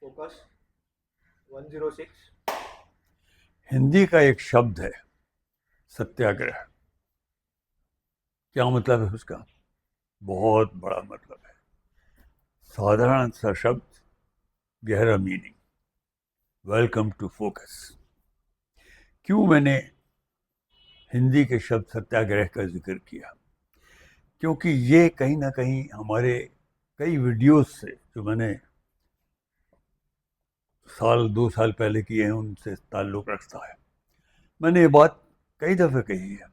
Focus 106। Hindi का एक शब्द है सत्याग्रह। क्या मतलब है उसका? बहुत बड़ा मतलब है। साधारण सा शब्द, गहरा मीनिंग। Welcome to focus. क्यों मैंने हिंदी के शब्द सत्याग्रह का जिक्र किया? क्योंकि ये कहीं ना कहीं हमारे कई वीडियोस से जो मैंने साल 2 साल पहले किए हैं उनसे ताल्लुक़ रखता है। मैंने ये बात कई दफ़े कही है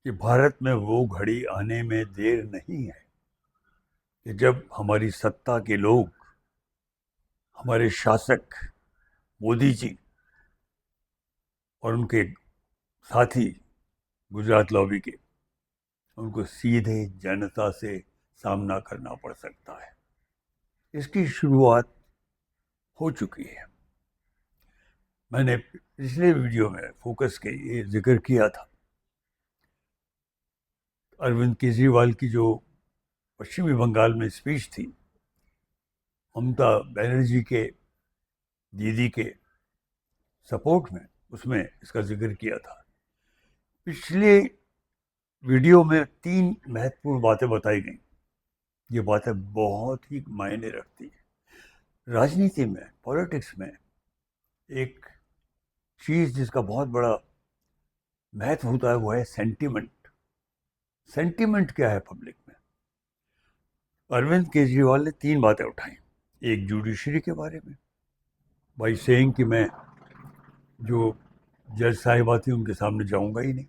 कि भारत में वो घड़ी आने में देर नहीं है कि जब हमारी सत्ता के लोग, हमारे शासक मोदी जी और उनके साथी गुजरात लॉबी के, उनको सीधे जनता से सामना करना पड़ सकता है। इसकी शुरुआत हो चुकी है। मैंने पिछले वीडियो में फोकस के ये जिक्र किया था। अरविंद केजरीवाल की जो पश्चिमी बंगाल में स्पीच थी, ममता बनर्जी के दीदी के सपोर्ट में, उसमें इसका जिक्र किया था। पिछले वीडियो में 3 महत्वपूर्ण बातें बताई गई। ये बातें बहुत ही मायने रखती है। राजनीति में, पॉलिटिक्स में एक चीज़ जिसका बहुत बड़ा महत्व होता है वो है सेंटिमेंट। सेंटिमेंट क्या है पब्लिक में? अरविंद केजरीवाल ने 3 बातें उठाई। एक, जुडिशरी के बारे में, बाई सेइंग कि मैं जो जज साहिबा थी उनके सामने जाऊंगा ही नहीं।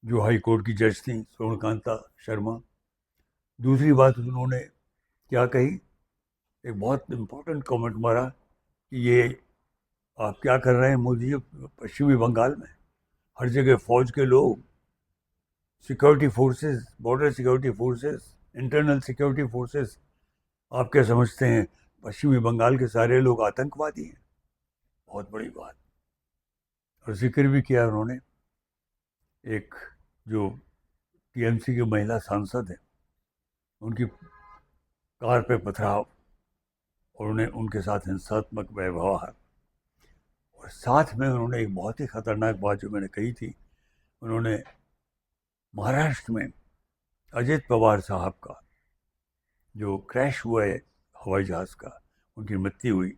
जो हाई कोर्ट की जज थी स्वर्णकांता शर्मा। दूसरी बात उन्होंने क्या कही? एक बहुत इम्पोर्टेंट कमेंट मारा कि ये आप क्या कर रहे हैं मोदी जी पश्चिमी बंगाल में? हर जगह फौज के लोग, security forces, border security forces, internal security forces, आप क्या समझते हैं पश्चिमी बंगाल के सारे लोग आतंकवादी हैं? बहुत बड़ी बात। और जिक्र भी किया उन्होंने एक जो टीएमसी की महिला सांसद है, उनकी कार पे पथराव और उन्हें उनके साथ हिंसात्मक व्यवहार। और साथ में उन्होंने एक बहुत ही खतरनाक बात जो मैंने कही थी, उन्होंने महाराष्ट्र में अजित पवार साहब का जो क्रैश हुआ है हवाई जहाज़ का, उनकी मृत्यु हुई,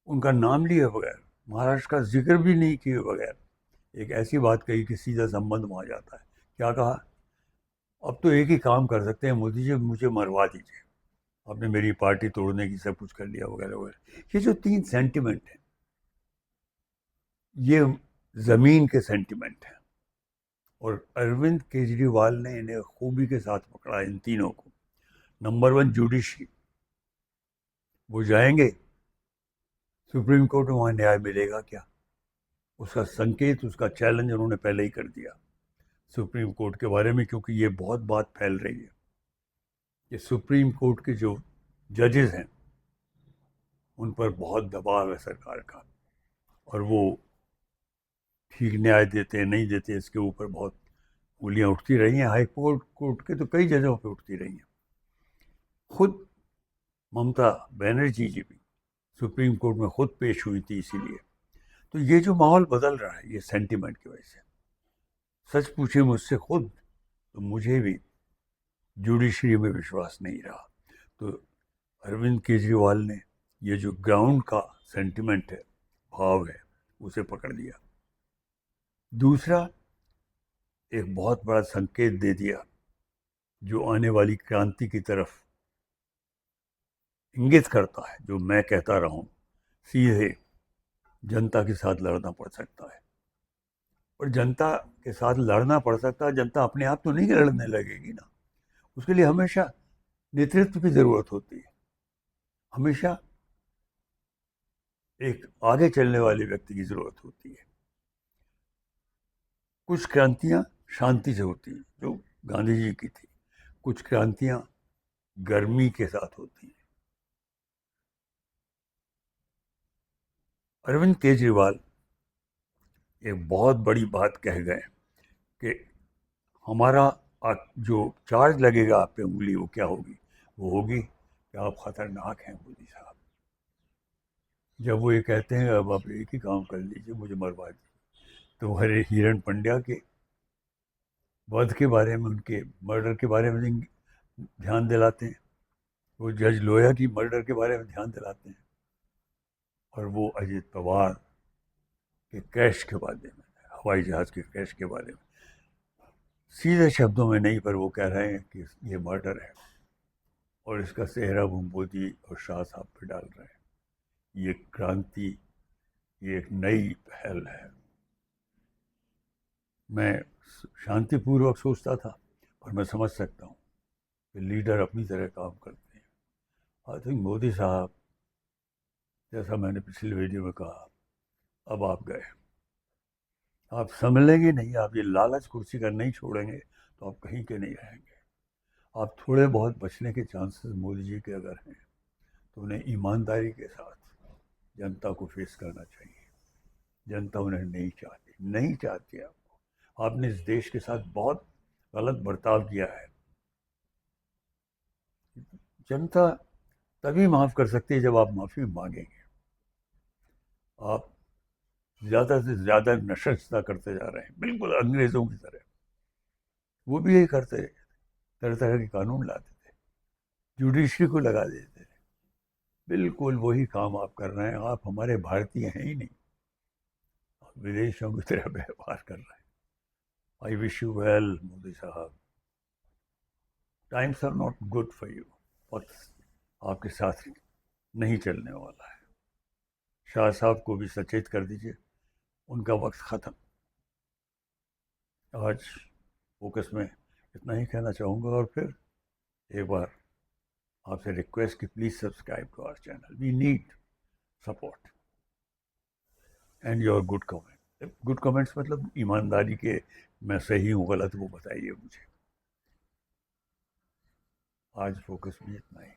उनका नाम लिए बगैर, महाराष्ट्र का जिक्र भी नहीं किए बगैर एक ऐसी बात कही कि सीधा संबंध वहाँ जाता है। क्या कहा? अब तो एक ही काम कर सकते हैं मोदी जी, मुझे मरवा दीजिए, आपने मेरी पार्टी तोड़ने की सब कुछ कर लिया वगैरह वगैरह। ये जो 3 सेंटिमेंट हैं, ये ज़मीन के सेंटिमेंट हैं। और अरविंद केजरीवाल ने इन्हें खूबी के साथ पकड़ा, इन तीनों को। Number 1, judiciary. वो जाएंगे सुप्रीम कोर्ट में, वहाँ न्याय मिलेगा क्या? उसका संकेत, उसका चैलेंज उन्होंने पहले ही कर दिया सुप्रीम कोर्ट के बारे में, क्योंकि ये बहुत बात फैल रही है कि सुप्रीम कोर्ट के जो जजेस हैं उन पर बहुत दबाव है सरकार का, और वो ठीक न्याय देते हैं नहीं देते, इसके ऊपर बहुत उंगलियां उठती रही हैं। हाई कोर्ट के तो कई जगहों पे उठती रही हैं। खुद ममता बनर्जी जी भी सुप्रीम कोर्ट में खुद पेश हुई थी इसीलिए। तो ये जो माहौल बदल रहा है, ये सेंटिमेंट की वजह से। सच पूछे मुझसे खुद, तो मुझे भी जुडिशरी में विश्वास नहीं रहा। तो अरविंद केजरीवाल ने ये जो ग्राउंड का सेंटिमेंट है, भाव है, उसे पकड़ लिया। दूसरा, एक बहुत बड़ा संकेत दे दिया जो आने वाली क्रांति की तरफ इंगित करता है, जो मैं कहता रहा हूँ, सीधे जनता के साथ लड़ना पड़ सकता है। और जनता के साथ लड़ना पड़ सकता है, जनता अपने आप तो नहीं लड़ने लगेगी ना। उसके लिए हमेशा नेतृत्व की ज़रूरत होती है, हमेशा एक आगे चलने वाले व्यक्ति की ज़रूरत होती है। कुछ क्रांतियाँ शांति से होती हैं, जो गांधी जी की थी। कुछ क्रांतियाँ गर्मी के साथ होती हैं। अरविंद केजरीवाल एक बहुत बड़ी बात कह गए कि हमारा जो चार्ज लगेगा आप पे उंगली, वो क्या होगी? वो होगी कि आप ख़तरनाक हैं मोदी साहब। जब वो ये कहते हैं अब आप एक ही काम कर लीजिए, मुझे मरवा दीजिए, तो हरे हिरण पंड्या के वध के बारे में, उनके मर्डर के बारे में ध्यान दिलाते हैं, वो जज लोया की मर्डर के बारे में ध्यान दिलाते हैं, और वो अजित पवार के क्रैश के बारे में, हवाई जहाज़ के क्रैश के बारे में सीधे शब्दों में नहीं, पर वो कह रहे हैं कि ये मर्डर है और इसका सेहरा वो मोदी और शाह साहब पे डाल रहे हैं। ये क्रांति, ये एक नई पहल है। मैं शांतिपूर्वक सोचता था, पर मैं समझ सकता हूँ कि लीडर अपनी तरह काम करते हैं। आई थिंक मोदी साहब, जैसा मैंने पिछले वीडियो में कहा, अब आप गए, आप संभलेंगे नहीं, आप ये लालच कुर्सी का नहीं छोड़ेंगे तो आप कहीं के नहीं रहेंगे। आप थोड़े बहुत बचने के चांसेस मोदी जी के अगर हैं तो उन्हें ईमानदारी के साथ जनता को फेस करना चाहिए। जनता उन्हें नहीं चाहती आपको। आपने इस देश के साथ बहुत गलत बर्ताव किया है। जनता तभी माफ़ कर सकती है जब आप माफ़ी मांगेंगे। आप ज़्यादा से ज़्यादा नशस्ता करते जा रहे हैं, बिल्कुल अंग्रेज़ों की तरह। वो भी यही करते, तरह तरह के कानून लाते थे, जुडिशरी को लगा देते थे। बिल्कुल वही काम आप कर रहे हैं। आप हमारे भारतीय हैं ही नहीं, आप विदेशों की तरह व्यवहार कर रहे हैं। I wish you well Modi साहब। Times are not good for you. और आपके साथ नहीं चलने वाला है। शाह साहब को भी सचेत कर दीजिए, उनका वक्त ख़त्म। आज फोकस में इतना ही कहना चाहूँगा, और फिर एक बार आपसे रिक्वेस्ट कि please subscribe to our channel. We need support and your good comment. Good comments मतलब ईमानदारी के, मैं सही हूँ गलत वो बताइए मुझे। आज फोकस में इतना ही।